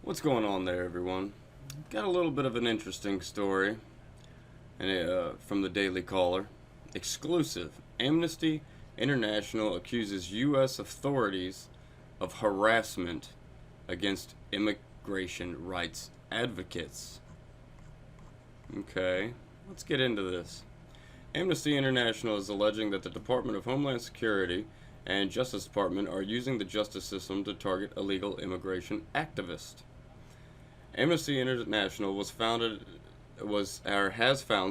What's going on there, everyone? Got a little bit of an interesting story from the Daily Caller. Exclusive. Amnesty International accuses U.S. authorities of harassment against immigration rights advocates. Okay, let's get into this. Amnesty International is alleging that the Department of Homeland Security and Justice Department are using the justice system to target illegal immigration activists. Amnesty International has found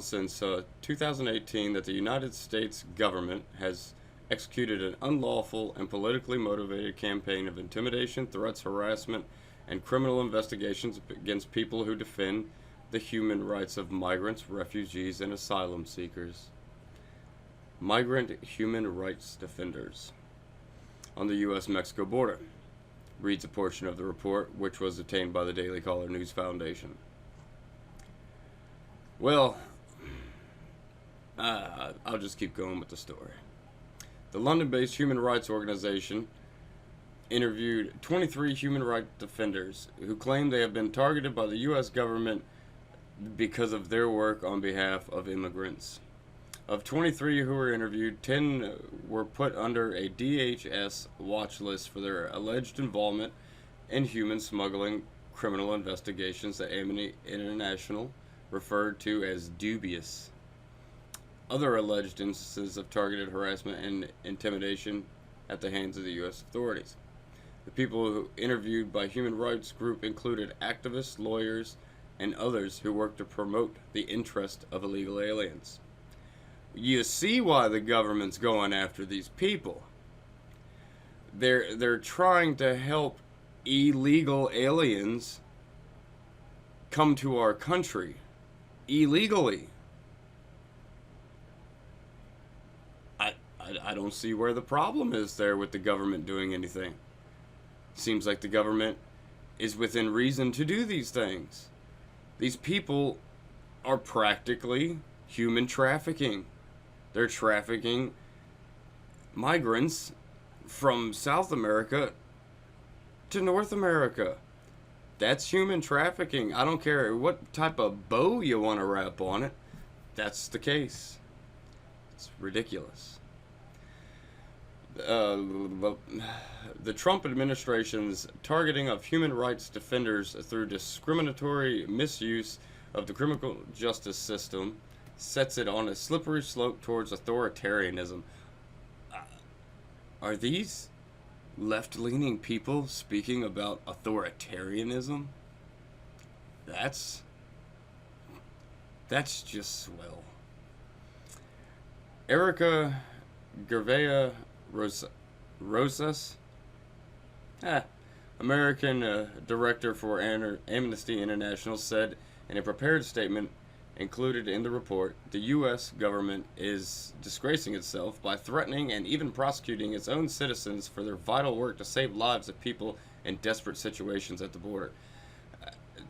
since 2018 that the United States government has executed an unlawful and politically motivated campaign of intimidation, threats, harassment, and criminal investigations against people who defend the human rights of migrants, refugees, and asylum seekers. Migrant human rights defenders on the U.S.-Mexico border, reads a portion of the report, which was obtained by the Daily Caller News Foundation. Well, I'll just keep going with the story. The London-based human rights organization interviewed 23 human rights defenders who claim they have been targeted by the U.S. government because of their work on behalf of immigrants. Of 23 who were interviewed, 10 were put under a DHS watch list for their alleged involvement in human smuggling criminal investigations that Amnesty International referred to as dubious. Other alleged instances of targeted harassment and intimidation at the hands of the U.S. authorities. The people who interviewed by human rights group included activists, lawyers, and others who work to promote the interest of illegal aliens. You see why the government's going after these people. They're trying to help illegal aliens come to our country illegally. I don't see where the problem is there with the government doing anything. Seems like the government is within reason to do these things. These people are practically human trafficking. They're trafficking migrants from South America to North America. That's human trafficking. I don't care what type of bow you want to wrap on it. That's the case. It's ridiculous. The Trump administration's targeting of human rights defenders through discriminatory misuse of the criminal justice system sets it on a slippery slope towards authoritarianism. Are these left-leaning people speaking about authoritarianism? That's just swell. Erica Gervais Rosas, American director for Amnesty International, said in a prepared statement included in the report, the U.S. government is disgracing itself by threatening and even prosecuting its own citizens for their vital work to save lives of people in desperate situations at the border.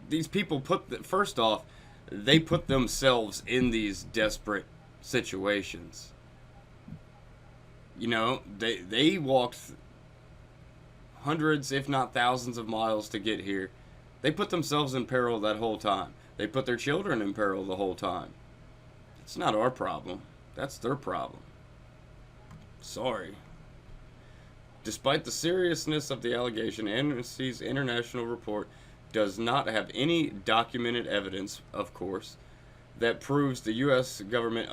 These people first off, they put themselves in these desperate situations. You know, they walked hundreds, if not thousands of miles to get here. They put themselves in peril that whole time. They put their children in peril the whole time. It's not our problem. That's their problem. Sorry. Despite the seriousness of the allegation, Amnesty's international report does not have any documented evidence, of course, that proves the U.S. government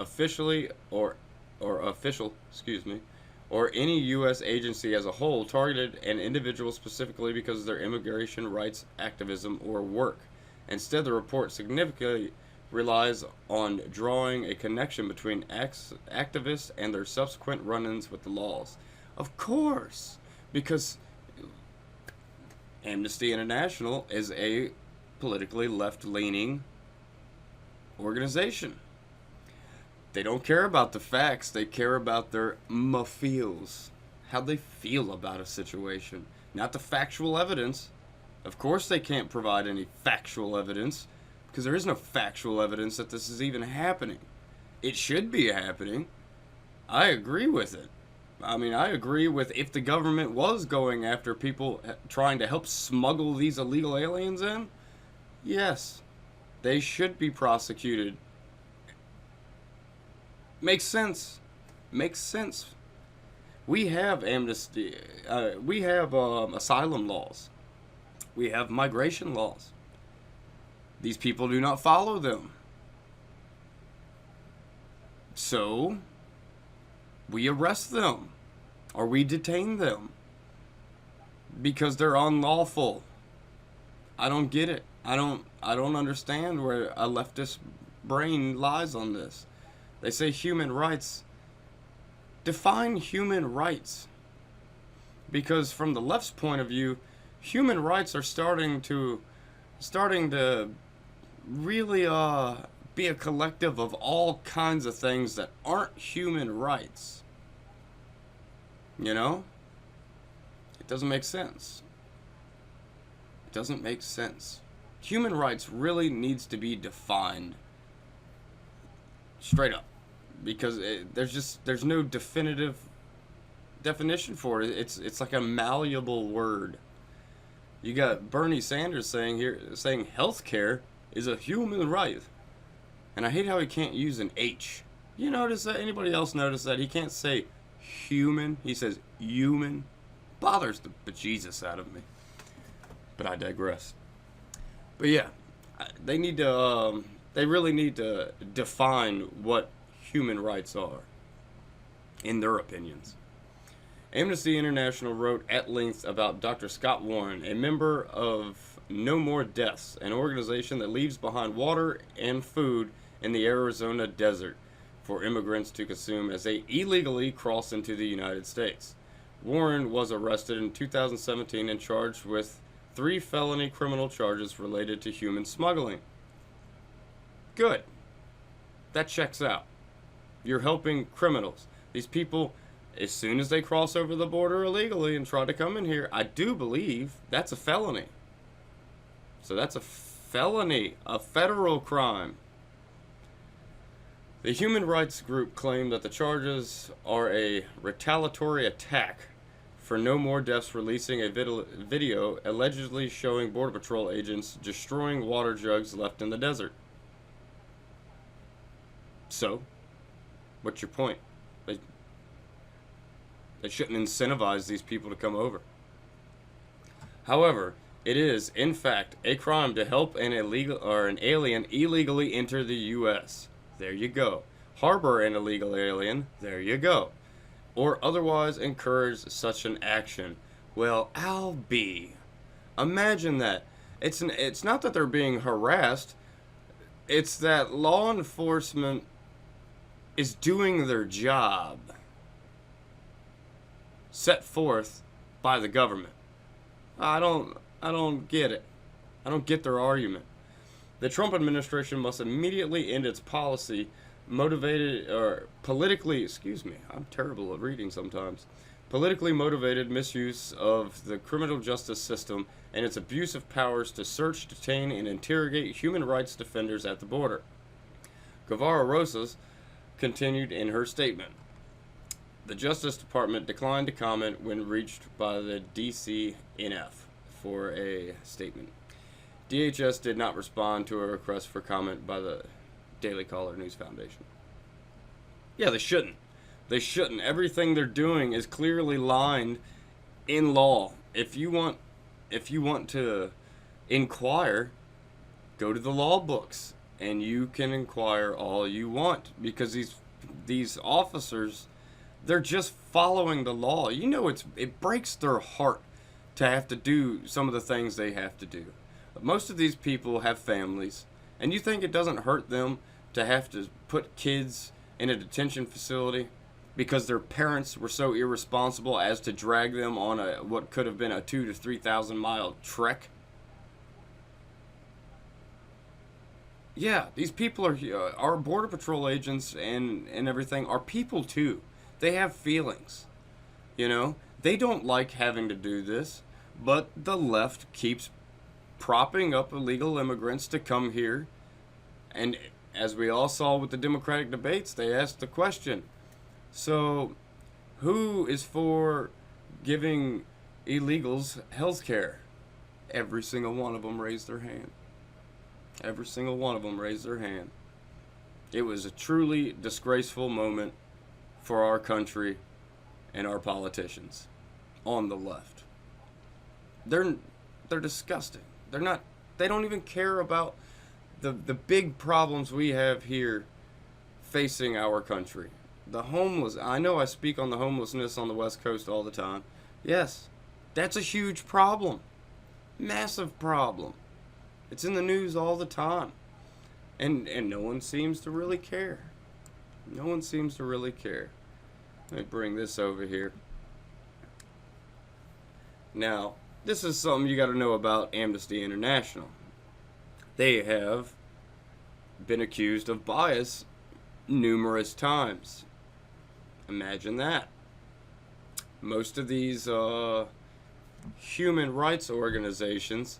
or any U.S. agency as a whole targeted an individual specifically because of their immigration rights activism or work. Instead, the report significantly relies on drawing a connection between activists and their subsequent run-ins with the laws. Of course, because Amnesty International is a politically left-leaning organization. They don't care about the facts. They care about their feels. How they feel about a situation. Not the factual evidence. Of course they can't provide any factual evidence, because there is no factual evidence that this is even happening. It should be happening. I agree with it. I mean, I agree with if the government was going after people trying to help smuggle these illegal aliens in, yes, they should be prosecuted. Makes sense. Makes sense. We have amnesty. We have asylum laws. We have migration laws. These people do not follow them. So, we arrest them. Or we detain them. Because they're unlawful. I don't get it. I don't understand where a leftist brain lies on this. They say human rights. Define human rights. Because from the left's point of view, human rights are starting to really be a collective of all kinds of things that aren't human rights. You know? It doesn't make sense. It doesn't make sense. Human rights really needs to be defined straight up, because there's no definitive definition for it. It's like a malleable word. You got Bernie Sanders saying healthcare is a human right, and I hate how he can't use an H. You notice that? Anybody else notice that he can't say human? He says human. Bothers the bejesus out of me. But I digress. But yeah, they really need to define what human rights are, in their opinions. Amnesty International wrote at length about Dr. Scott Warren, a member of No More Deaths, an organization that leaves behind water and food in the Arizona desert for immigrants to consume as they illegally cross into the United States. Warren was arrested in 2017 and charged with 3 felony criminal charges related to human smuggling. Good. That checks out. You're helping criminals. These people, as soon as they cross over the border illegally and try to come in here, I do believe that's a felony. So that's a felony, a federal crime. The human rights group claimed that the charges are a retaliatory attack for No More Deaths releasing a video allegedly showing Border Patrol agents destroying water jugs left in the desert. So, what's your point? They shouldn't incentivize these people to come over. However, it is, in fact, a crime to help an alien illegally enter the U.S. There you go. Harbor an illegal alien. There you go. Or otherwise encourage such an action. Well, I'll be. Imagine that. It's not that they're being harassed. It's that law enforcement is doing their job set forth by the government. I don't get it. I don't get their argument. The Trump administration must immediately end its policy motivated or politically, I'm terrible at reading sometimes. Politically motivated misuse of the criminal justice system and its abuse of powers to search, detain, and interrogate human rights defenders at the border. Guevara Rosas continued in her statement. The Justice Department declined to comment when reached by the DCNF for a statement. DHS did not respond to a request for comment by the Daily Caller News Foundation. Yeah, they shouldn't. They shouldn't. Everything they're doing is clearly lined in law. If you want to inquire, go to the law books and you can inquire all you want, because these officers, they're just following the law. You know, it breaks their heart to have to do some of the things they have to do. But most of these people have families, and you think it doesn't hurt them to have to put kids in a detention facility because their parents were so irresponsible as to drag them on what could have been a 2,000 to 3,000 mile trek? Yeah, these people are our Border Patrol agents and everything are people too. They have feelings, you know. They don't like having to do this, but the left keeps propping up illegal immigrants to come here. And as we all saw with the Democratic debates, they asked the question, so Who is for giving illegals health care? Every single one of them raised their hand. Every single one of them raised their hand. It was a truly disgraceful moment for our country and our politicians on the left. They're disgusting. They don't even care about the big problems we have here facing our country. The homeless, I know I speak on the homelessness on the West Coast all the time. Yes, that's a huge problem. Massive problem. It's in the news all the time. And no one seems to really care. No one seems to really care. Let me bring this over here. Now, this is something you got to know about Amnesty International. They have been accused of bias numerous times. Imagine that. Most of these human rights organizations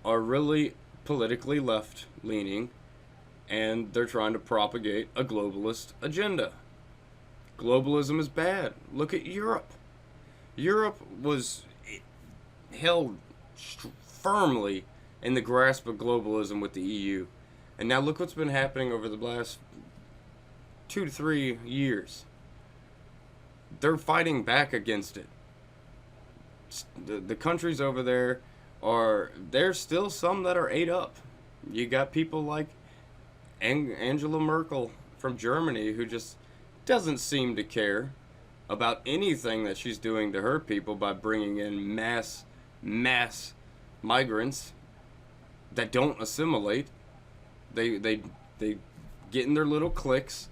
are really politically left-leaning, and they're trying to propagate a globalist agenda. Globalism is bad. Look at Europe. Europe was held firmly in the grasp of globalism with the EU. And now look what's been happening over the last 2 to 3 years. They're fighting back against it. The countries over there there's still some that are ate up. You got people like Angela Merkel from Germany, who just doesn't seem to care about anything that she's doing to her people by bringing in mass migrants that don't assimilate. They get in their little cliques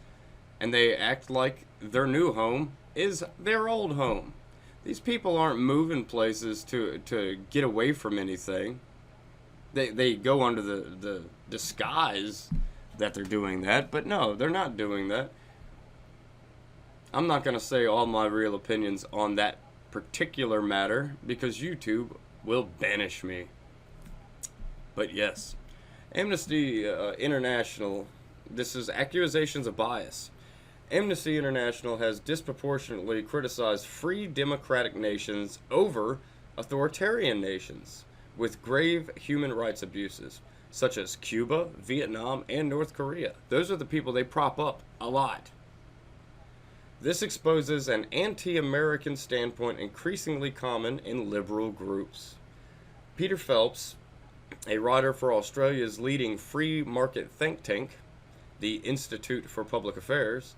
and they act like their new home is their old home. These people aren't moving places to get away from anything. They go under the disguise that they're doing that, but no, they're not doing that. I'm not going to say all my real opinions on that particular matter because YouTube will banish me. But yes, Amnesty International, this is accusations of bias. Amnesty International has disproportionately criticized free democratic nations over authoritarian nations with grave human rights abuses, such as Cuba, Vietnam, and North Korea. Those are the people they prop up a lot. This exposes an anti-American standpoint increasingly common in liberal groups. Peter Phelps, a writer for Australia's leading free market think tank, the Institute for Public Affairs,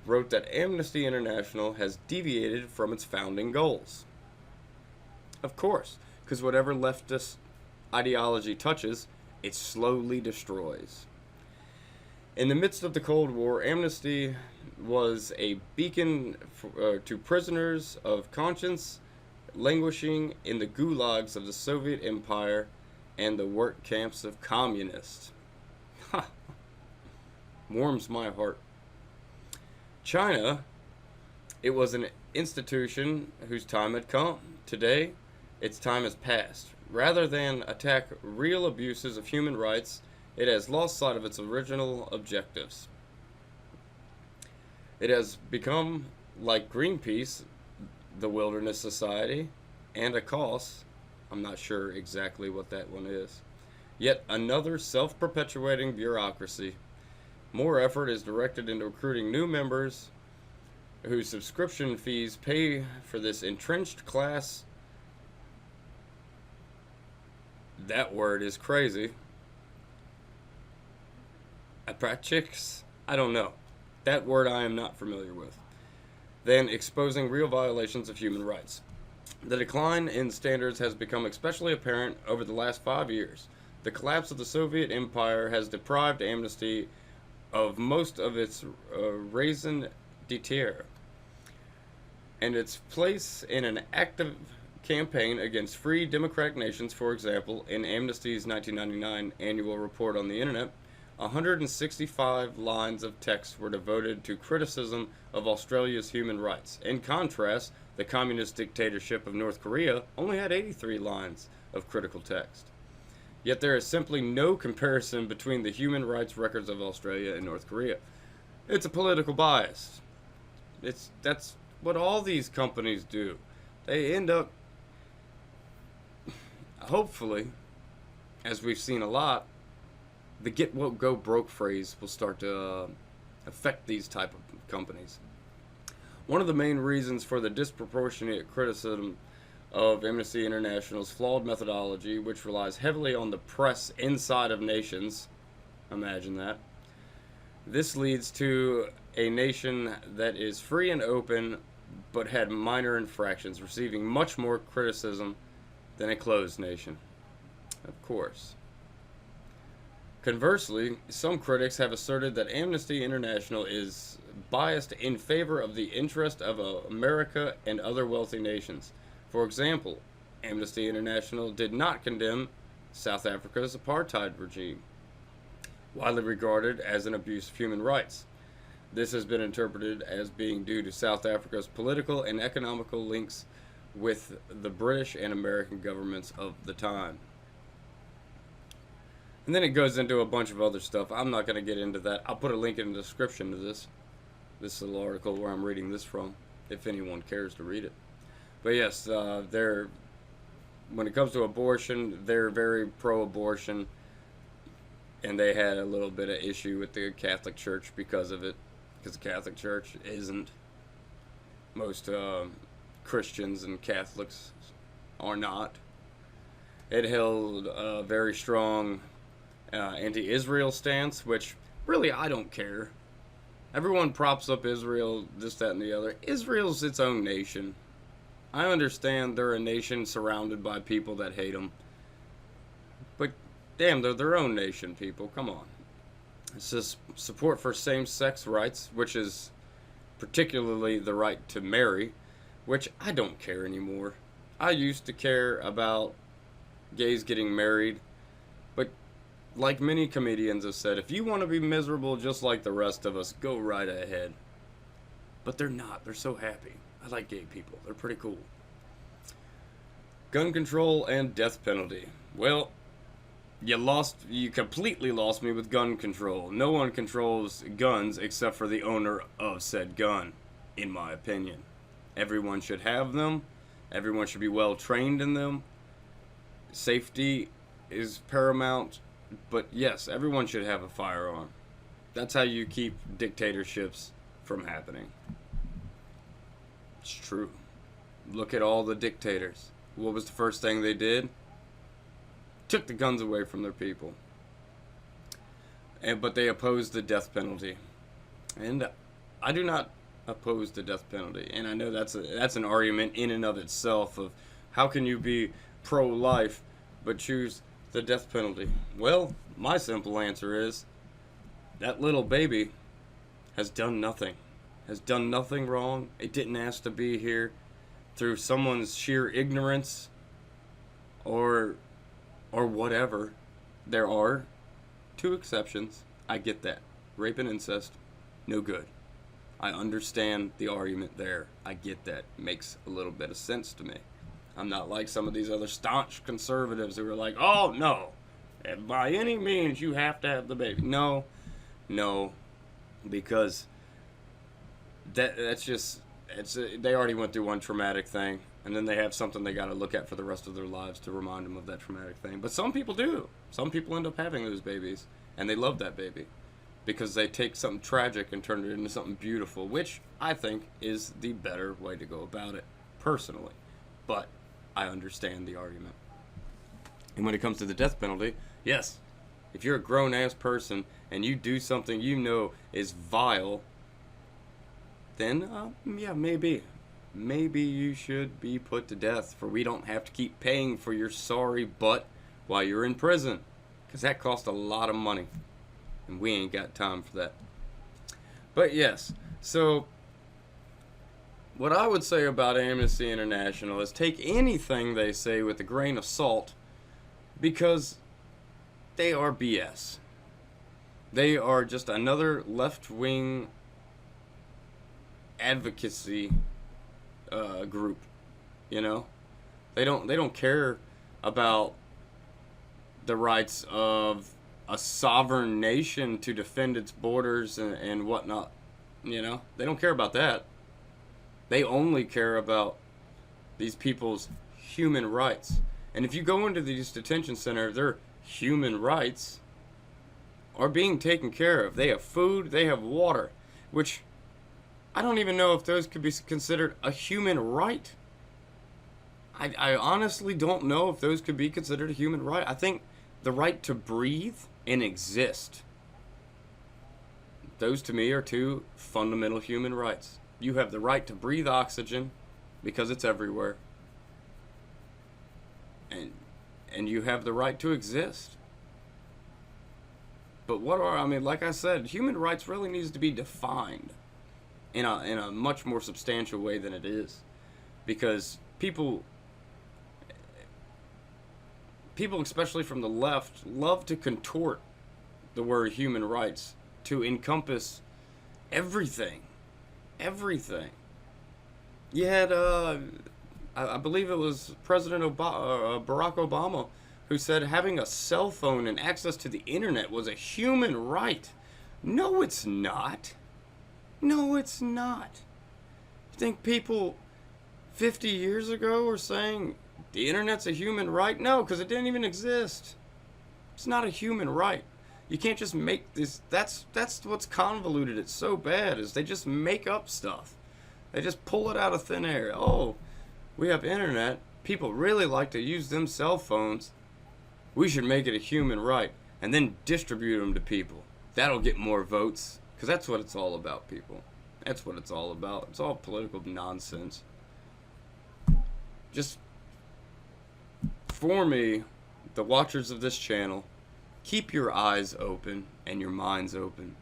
wrote that Amnesty International has deviated from its founding goals. Of course, because whatever leftist ideology touches, it slowly destroys. In the midst of the Cold War, Amnesty was a beacon to prisoners of conscience languishing in the gulags of the Soviet Empire and the work camps of communists. Ha! Warms my heart. China, it was an institution whose time had come. Today, its time has passed. Rather than attack real abuses of human rights, it has lost sight of its original objectives. It has become, like Greenpeace, the Wilderness Society, and a cause, I'm not sure exactly what that one is, yet another self-perpetuating bureaucracy. More effort is directed into recruiting new members whose subscription fees pay for this entrenched class. That word is crazy. Apparatchiks? I don't know. That word I am not familiar with. Then exposing real violations of human rights. The decline in standards has become especially apparent over the last 5 years. The collapse of the Soviet Empire has deprived Amnesty of most of its raison d'etre and its place in an active campaign against free democratic nations. For example, in Amnesty's 1999 annual report on the internet, 165 lines of text were devoted to criticism of Australia's human rights. In contrast, the communist dictatorship of North Korea only had 83 lines of critical text. Yet there is simply no comparison between the human rights records of Australia and North Korea. It's a political bias. That's what all these companies do. They end up, hopefully, as we've seen a lot, the get woke go broke phrase will start to affect these type of companies. One of the main reasons for the disproportionate criticism of Amnesty International's flawed methodology, which relies heavily on the press inside of nations, imagine that, this leads to a nation that is free and open but had minor infractions, receiving much more criticism than a closed nation. Of course. Conversely, some critics have asserted that Amnesty International is biased in favor of the interest of America and other wealthy nations. For example, Amnesty International did not condemn South Africa's apartheid regime, widely regarded as an abuse of human rights. This has been interpreted as being due to South Africa's political and economical links with the British and American governments of the time. And then it goes into a bunch of other stuff. I'm not going to get into that. I'll put a link in the description to this little article where I'm reading this from, if anyone cares to read it. But yes, when it comes to abortion, they're very pro-abortion, and they had a little bit of issue with the Catholic Church because of it, because the Catholic Church isn't. Most Christians and Catholics are not. It held a very strong anti-Israel stance, which really I don't care. Everyone props up Israel, this, that, and the other. Israel's its own nation. I understand they're a nation surrounded by people that hate them. But damn, they're their own nation, people. Come on. It's just support for same-sex rights, which is particularly the right to marry, which I don't care anymore. I used to care about gays getting married, but like many comedians have said, if you want to be miserable just like the rest of us, go right ahead. But they're not. They're so happy. I like gay people. They're pretty cool. Gun control and death penalty. Well, you completely lost me with gun control. No one controls guns except for the owner of said gun, in my opinion. Everyone should have them. Everyone should be well trained in them. Safety is paramount. But yes, everyone should have a firearm. That's how you keep dictatorships from happening. It's true. Look at all the dictators. What was the first thing they did? Took the guns away from their people. But they opposed the death penalty. And I do not oppose the death penalty. And I know that's an argument in and of itself of how can you be pro-life but choose the death penalty? Well, my simple answer is that little baby has done nothing. Has done nothing wrong. It didn't ask to be here through someone's sheer ignorance or whatever. There are two exceptions. I get that. Rape and incest, no good. I understand the argument there. I get that. Makes a little bit of sense to me. I'm not like some of these other staunch conservatives who are like, oh, no, by any means you have to have the baby. No, because that's just, they already went through one traumatic thing, and then they have something they got to look at for the rest of their lives to remind them of that traumatic thing. But some people do. Some people end up having those babies, and they love that baby because they take something tragic and turn it into something beautiful, which I think is the better way to go about it, personally. But I understand the argument. And when it comes to the death penalty, yes, if you're a grown-ass person and you do something you know is vile, then, yeah, maybe you should be put to death, for we don't have to keep paying for your sorry butt while you're in prison, because that costs a lot of money, and we ain't got time for that. But yes, so what I would say about Amnesty International is take anything they say with a grain of salt, because they are BS. They are just another left-wing advocacy group. You know, they don't care about the rights of a sovereign nation to defend its borders and whatnot. You know, they don't care about that. They only care about these people's human rights. And if you go into these detention centers, their human rights are being taken care of. They have food, they have water, which I don't even know if those could be considered a human right. I honestly don't know if those could be considered a human right. I think the right to breathe and exist, those to me are two fundamental human rights. You have the right to breathe oxygen because it's everywhere. And you have the right to exist. But like I said, human rights really needs to be defined in a much more substantial way than it is. Because people, especially from the left, love to contort the word human rights to encompass everything. Everything. You had, I believe it was President Barack Obama who said having a cell phone and access to the internet was a human right. No, it's not. No, it's not. You think people 50 years ago were saying the internet's a human right? No, because it didn't even exist. It's not a human right. You can't just make this. That's what's convoluted it so bad, is they just make up stuff. They just pull it out of thin air. Oh, we have internet. People really like to use them cell phones. We should make it a human right and then distribute them to people. That'll get more votes, because that's what it's all about, people. That's what it's all about. It's all political nonsense. Just, for me, the watchers of this channel, keep your eyes open and your minds open.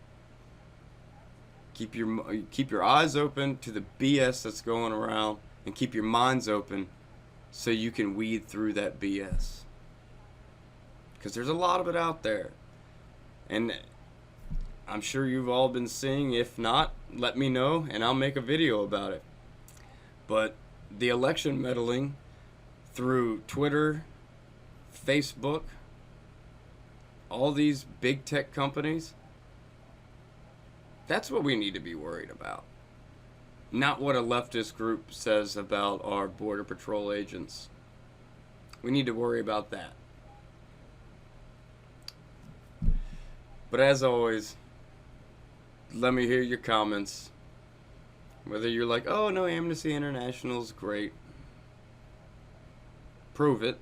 Keep your eyes open to the BS that's going around, and keep your minds open so you can weed through that BS. Because there's a lot of it out there. And I'm sure you've all been seeing. If not, let me know and I'll make a video about it. But the election meddling through Twitter, Facebook, all these big tech companies, that's what we need to be worried about. Not what a leftist group says about our Border Patrol agents. We need to worry about that. But as always, let me hear your comments. Whether you're like, oh no, Amnesty International is great. Prove it.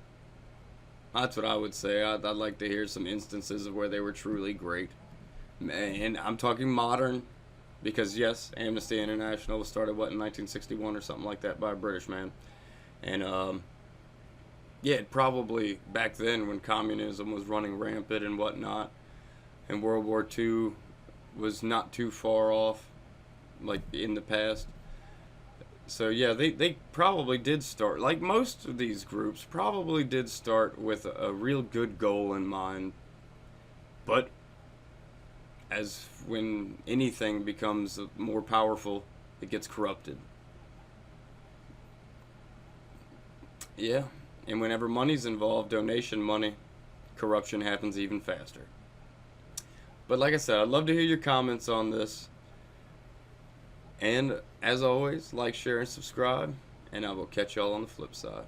That's what I would say. I'd like to hear some instances of where they were truly great. And I'm talking modern, because yes, Amnesty International was started, what, in 1961 or something like that by a British man. And yeah, probably back then when communism was running rampant and whatnot, and World War II was not too far off, like in the past. So yeah, they probably did start, like most of these groups, probably did start with a real good goal in mind. But as when anything becomes more powerful, it gets corrupted. Yeah, and whenever money's involved, donation money, corruption happens even faster. But like I said, I'd love to hear your comments on this. And as always, like, share, and subscribe. And I will catch y'all on the flip side.